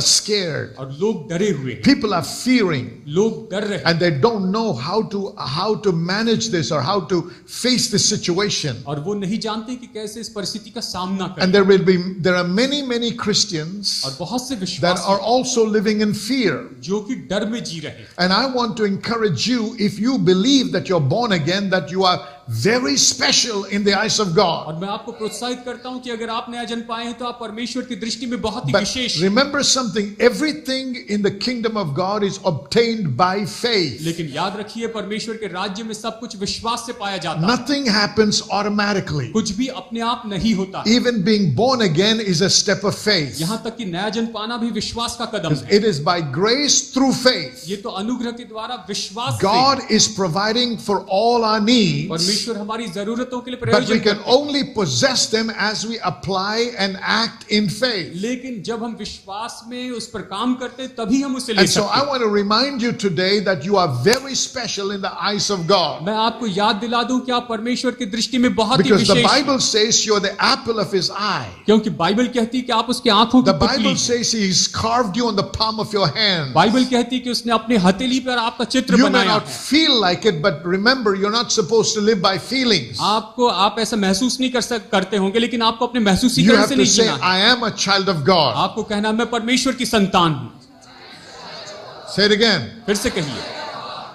scared. और लोग डरे हुए हैं, People are fearing, लोग डर रहे हैं, and they don't know how to manage this or how to face this situation. और वो नहीं जानते कि कैसे इस परिस्थिति का सामना And करें। there are many Christians और बहुत से that विश्वासी are also living in fear. जो कि डर में जी रहे हैं। And I want to encourage you, if you believe that you're born again, that you are very special in the eyes of God. और मैं आपको प्रोत्साहित करता हूं कि अगर आप नया जन्म पाए हैं तो आप परमेश्वर की दृष्टि में बहुत ही But विशेष हैं। remember something, everything in the kingdom of God is obtained by faith. लेकिन याद रखिए परमेश्वर के राज्य में सब कुछ विश्वास से पाया जाता है। Nothing happens automatically. कुछ भी अपने आप नहीं होता। Even being born again is a step of faith. यहाँ तक कि नया जन्म पाना भी विश्वास का कदम है। It is by grace through faith. ये तो अनुग्रह के द्वारा विश्वास से। God is providing for all our needs, परमेश्वर हमारी जरूरतों के लिए but we प्रयोजन can करते हैं। only possess them as we apply and act in faith. लेकिन जब हम विश्वास में उस पर काम करते हैं तभी हम उसे ले And so सकते I हैं। want to remind you today that you are very special in the eyes of God. मैं आपको याद दिला दूं कि आप परमेश्वर की दृष्टि में बहुत ही Because the विशेष हैं। Bible says you're the apple of his eye. क्योंकि बाइबल कहती है कि आप उसके आंखों की The पुतली Bible हैं। says he's carved you on the palm of your hand. Bible कहती है कि उसने अपने हथेली पर आपका चित्र You may बनाया not है। feel like it, but remember, you're not supposed to live by feelings. आप ऐसा महसूस नहीं करते होंगे, लेकिन आपको अपने You महसूसीकरण have से to नहीं say, जीना है। I am a child of God. आपको कहना मैं परमेश्वर की संतान हूं। Say it again. फिर से कहिए,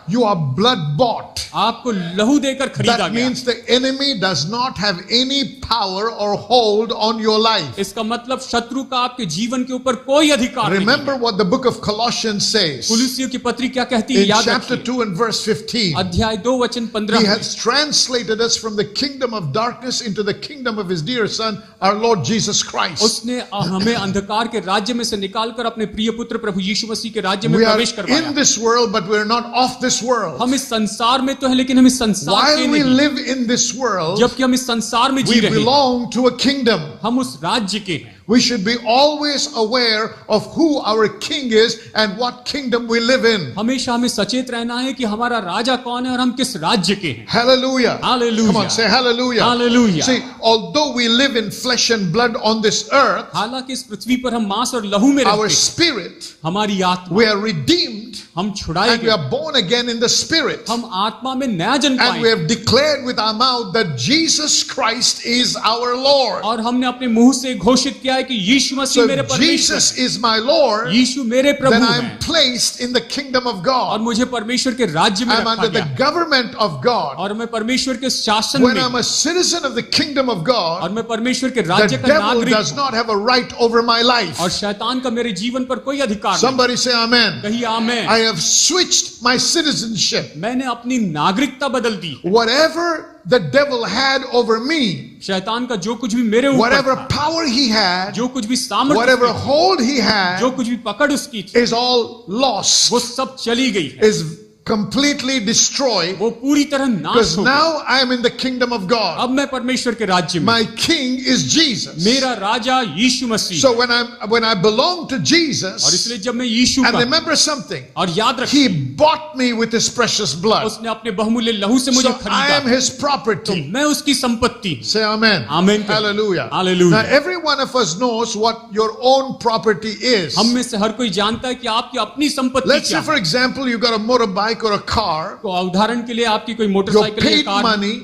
You are blood bought. आपको लहू देकर खरीदा That गया। means the enemy does not have any power or hold on your life. इसका मतलब शत्रु का आपके जीवन के ऊपर कोई अधिकार नहीं है। Remember what the book of Colossians says कुलुस्सियों की पत्री क्या कहती है, in याद chapter रखिए। 2 and verse 15. अध्याय 2 वचन 15 He में has translated us from the kingdom of darkness into the kingdom of his dear son, our Lord Jesus Christ. उसने हमें अंधकार के राज्य में से निकालकर अपने प्रिय पुत्र प्रभु यीशु मसीह के राज्य में We are प्रवेश करवाया। in this world, but we are not of this world. हम इस संसार में तो है, लेकिन हम इस संसार के While we नहीं। live in this world, जबकि हम इस संसार में जी we रहे हैं, belong to a kingdom. हम उस राज्य के हैं। We should be always aware of who our king is and what kingdom we live in. हमेशा हमें सचेत रहना है कि हमारा राजा कौन है और हम किस राज्य के हैं। Hallelujah. Hallelujah. Come on, say hallelujah. Hallelujah. See, although we live in flesh and blood on this earth, हालांकि इस पृथ्वी पर हम मांस और लहू में रहते our हैं, spirit, हमारी आत्मा, we are redeemed हम छुड़ाए and we गए, are born again in the spirit. हम आत्मा में नया जन्म And we पाए have declared with our mouth that Jesus Christ is our Lord. और हमने अपने मुंह से घोषित किया है कि यीशु मसीह So मेरे if परमेश्वर, Jesus is my Lord, यीशु मेरे then प्रभु I am हैं placed in the kingdom of और God. मुझे परमेश्वर के राज्य में I'm रखा under the गया government of God. और मैं परमेश्वर के शासन When में I'm a citizen of the kingdom of और God, मैं परमेश्वर के the राज्य का devil नागरिक does हूं not have a right over my life. और शैतान का मेरे जीवन पर कोई अधिकार नहीं। Somebody say amen. कहिए आमेन। I have switched my citizenship. मैंने अपनी नागरिकता बदल दी। Whatever the devil had over me, शैतान का जो कुछ भी मेरे ऊपर whatever था, power he had, जो कुछ भी सामर्थ्य whatever थी, hold he जो had, कुछ भी पकड़ उसकी थी, is all lost, वो सब चली गई है, is completely destroyed. वो पूरी तरह नाश Because हो गई। now I am in the kingdom of God. अब मैं परमेश्वर के राज्य में, My king is Jesus. मेरा राजा यीशु मसीह। So when I belong to और Jesus, इसलिए जब मैं यीशु and का, remember something, और याद he रखिए bought me with his precious blood. उसने अपने बहुमूल्य लहू से मुझे So I am खरीदा, his तो property. मैं उसकी संपत्ति। Say amen. आमीन कहिए। Hallelujah. Hallelujah. Now every one of us knows what your own property is. हम में से हर कोई जानता है कि आपकी अपनी संपत्ति Let's क्या say, for है। example, you got a motorbike or a car. तो उदाहरण के लिए आपकी कोई You मोटरसाइकिल या paid कार, money.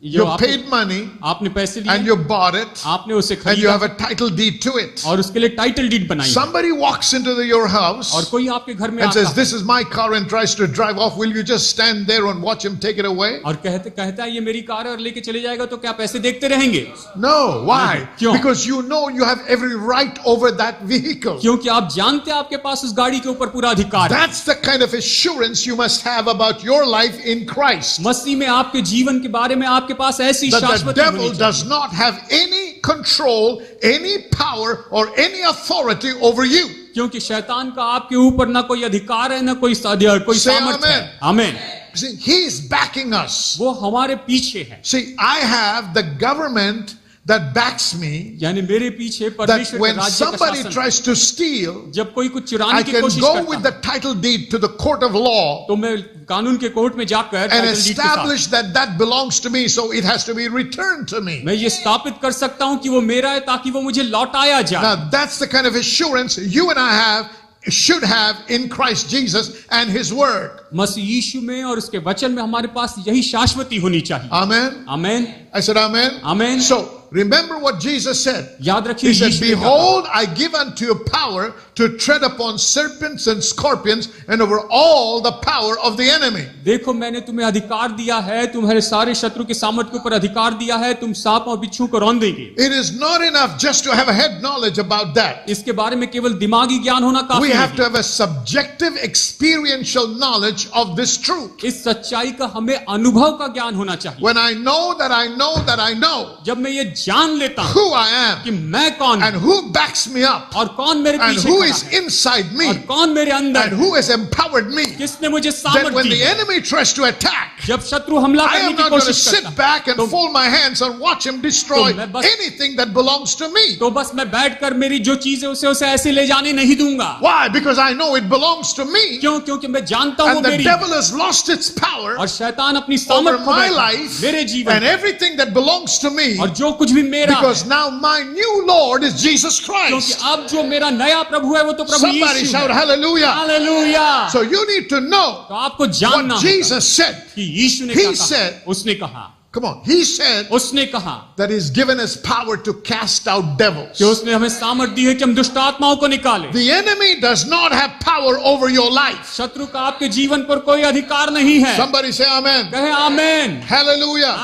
जो You paid money आपने पैसे and लिए, you bought it आपने उसे and you खरीदा have a title deed to it. और उसके लिए टाइटल डीड बनाई, Somebody walks into your और house कोई आपके घर में and आता says, है "This is my car," and tries to drive off. Will you just stand there and watch him take it away? और कहता है ये मेरी कार है और लेके चले जाएगा, तो क्या पैसे देखते रहेंगे? No. Why? क्यों? Because you know you have every right over that vehicle. क्योंकि आप जानते हैं आपके पास उस गाड़ी के ऊपर पूरा अधिकार है। That's the kind of assurance you must have about your life in Christ. मसीह में आपके जीवन के बारे में आपके पास ऐसी That the शाश्वती devil होनी चाहिए does not have any control, any power, or any authority over you. क्योंकि शैतान का आपके ऊपर ना कोई अधिकार है, ना कोई कोई Say सामर्थ्य है। amen. आमीन। See, he is backing us. वो हमारे पीछे है। See, I have the government that backs me, यानी मेरे पीछे that परमेश्वर के when राज्य का somebody शासन, tries to steal, जब कोई कुछ I चुराने की can कोशिश go करता with है, the title deed to the court of law तो मैं कानून के कोर्ट में जाकर and टाइटल डीड के साथ establish that that belongs to me, so it has to be returned to me. मैं ये स्थापित कर सकता हूं कि वो मेरा है ताकि वो मुझे लौटाया जाए। Now that's the kind of assurance you and I should have in Christ Jesus and His Word. मसीह यीशु में और उसके वचन में हमारे पास यही शाश्वती होनी चाहिए। Amen. Amen, I said amen. Amen. So remember what Jesus said. याद रखिए He said, यीशु ने कहा, behold, I give unto you power to tread upon serpents and scorpions and over all the power of the enemy. देखो मैंने तुम्हें अधिकार दिया है, तुम्हारे सारे शत्रु के सामर्थ के ऊपर अधिकार दिया है, तुम सांप और बिच्छू को रौंद देंगे। It is not enough just to have a head knowledge about that. इसके बारे में केवल दिमागी ज्ञान होना We काफी have to नहीं। have a subjective experiential knowledge of this truth. इस सच्चाई का हमें अनुभव का ज्ञान होना चाहिए। When I know that I know that I know जब मैं ये जान लेता हूं who I am कि मैं कौन and हूं who backs me up और कौन मेरे and पीछे who खड़ा is है inside और me कौन मेरे and अंदर है, who has empowered me, किसने मुझे then सामर्थ when दी the है, enemy tries to attack, जब शत्रु हमला I करने am की not going to कोशिश sit करता back and तो fold my hands and watch him destroy तो मैं बस- anything that belongs to me. तो बस मैं बैठकर मेरी जो चीज है उसे ऐसे ले जाने नहीं दूंगा। Why? Because I know it belongs to me क्यों? क्योंकि मैं जानता हूं and the मेरी devil has lost its power और शैतान अपनी over सामर्थ को my बैठा life मेरे and जीवन everything that belongs to me और जो कुछ भी मेरा है, because now my new Lord is Jesus क्योंकि Christ. अब जो मेरा नया प्रभु है वो तो प्रभु Somebody यीशु shout है। hallelujah. Hallelujah. So you need to know तो आपको जानना what होगा Jesus said. कि यीशु ने He क्या कहा। said- उसने कहा, Come on. He said उसने कहा that He's given us power to cast out devils. कि उसने हमें सामर्थ दी है कि हम दुष्ट आत्माओं को निकालें। The enemy does not have power over your life. शत्रु का आपके जीवन पर कोई अधिकार नहीं है। Somebody say amen. कहे आमेन। Hallelujah. हालेलुया।